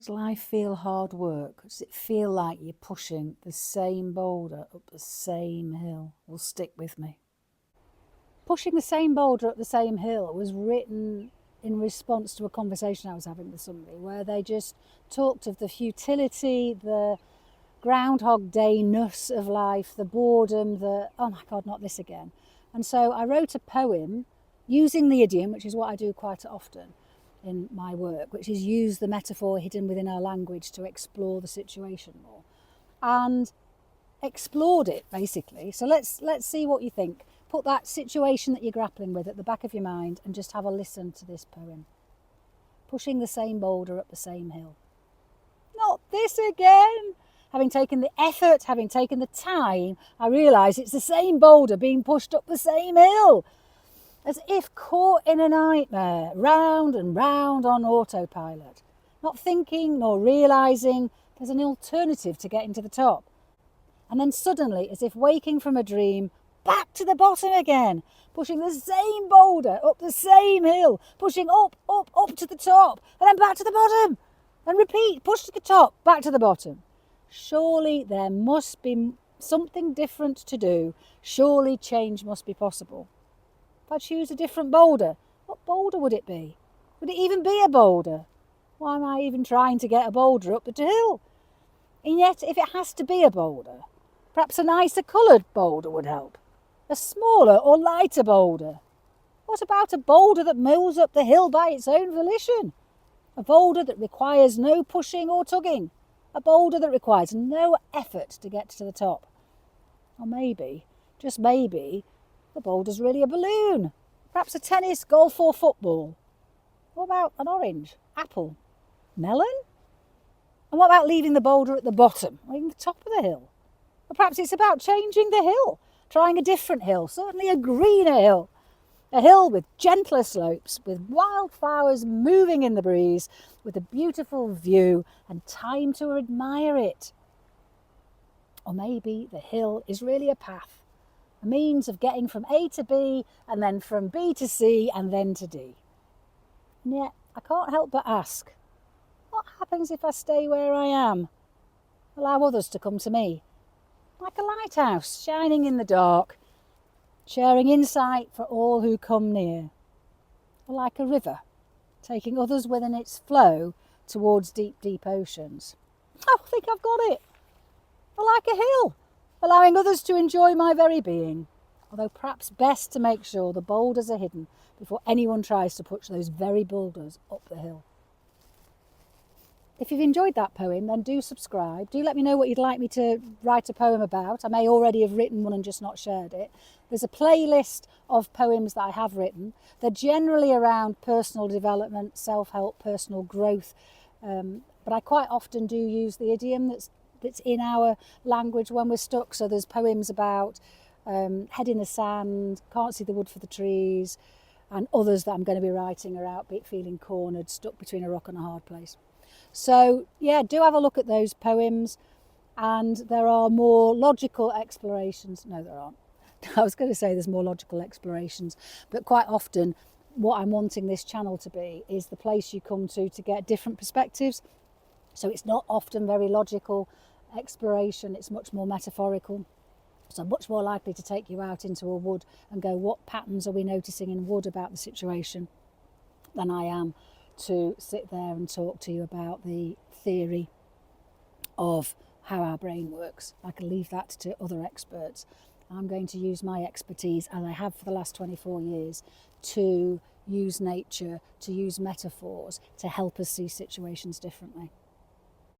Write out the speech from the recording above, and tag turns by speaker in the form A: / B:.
A: Does life feel hard work? Does it feel like you're pushing the same boulder up the same hill? Well, stick with me. Pushing the same boulder up the same hill was written in response to a conversation I was having with somebody where they just talked of the futility, the Groundhog Day-ness of life, the boredom, the, oh my God, not this again. And so I wrote a poem using the idiom, which is what I do quite often in my work, which is use the metaphor hidden within our language to explore the situation more, and explored it basically. So let's see what you think. Put that situation that you're grappling with at the back of your mind and just have a listen to this poem. Pushing the same boulder up the same hill. Not this again. Having taken the effort, having taken the time, I realise it's the same boulder being pushed up the same hill. As if caught in a nightmare, round and round on autopilot, not thinking nor realising there's an alternative to getting to the top. And then suddenly, as if waking from a dream, back to the bottom again, pushing the same boulder up the same hill, pushing up, up, up to the top, and then back to the bottom. And repeat, push to the top, back to the bottom. Surely there must be something different to do. Surely change must be possible. If I choose a different boulder, what boulder would it be? Would it even be a boulder? Why am I even trying to get a boulder up the hill? And yet, if it has to be a boulder, perhaps a nicer coloured boulder would help. A smaller or lighter boulder. What about a boulder that moves up the hill by its own volition? A boulder that requires no pushing or tugging. A boulder that requires no effort to get to the top. Or maybe, just maybe, the boulder's really a balloon. Perhaps a tennis, golf or football. What about an orange, apple, melon? And what about leaving the boulder at the bottom or even the top of the hill? Or perhaps it's about changing the hill, trying a different hill, certainly a greener hill. A hill with gentler slopes, with wildflowers moving in the breeze, with a beautiful view and time to admire it. Or maybe the hill is really a path, a means of getting from A to B and then from B to C and then to D. And yet I can't help but ask, what happens if I stay where I am? Allow others to come to me, like a lighthouse shining in the dark, sharing insight for all who come near. Or like a river, taking others within its flow towards deep, deep oceans. I think I've got it. Or like a hill, allowing others to enjoy my very being, although perhaps best to make sure the boulders are hidden before anyone tries to push those very boulders up the hill. If you've enjoyed that poem, then do subscribe. Do let me know what you'd like me to write a poem about. I may already have written one and just not shared it. There's a playlist of poems that I have written. They're generally around personal development, self-help, personal growth, but I quite often do use the idiom that's in our language when we're stuck. So there's poems about head in the sand, can't see the wood for the trees, and others that I'm going to be writing are out feeling cornered, stuck between a rock and a hard place. So yeah, do have a look at those poems, and there are more logical explorations. No, there aren't. I was going to say there's more logical explorations, but quite often what I'm wanting this channel to be is the place you come to get different perspectives. So it's not often very logical exploration, it's much more metaphorical. So I'm much more likely to take you out into a wood and go, what patterns are we noticing in wood about the situation, than I am to sit there and talk to you about the theory of how our brain works. I can leave that to other experts. I'm going to use my expertise, as I have for the last 24 years, to use nature, to use metaphors to help us see situations differently.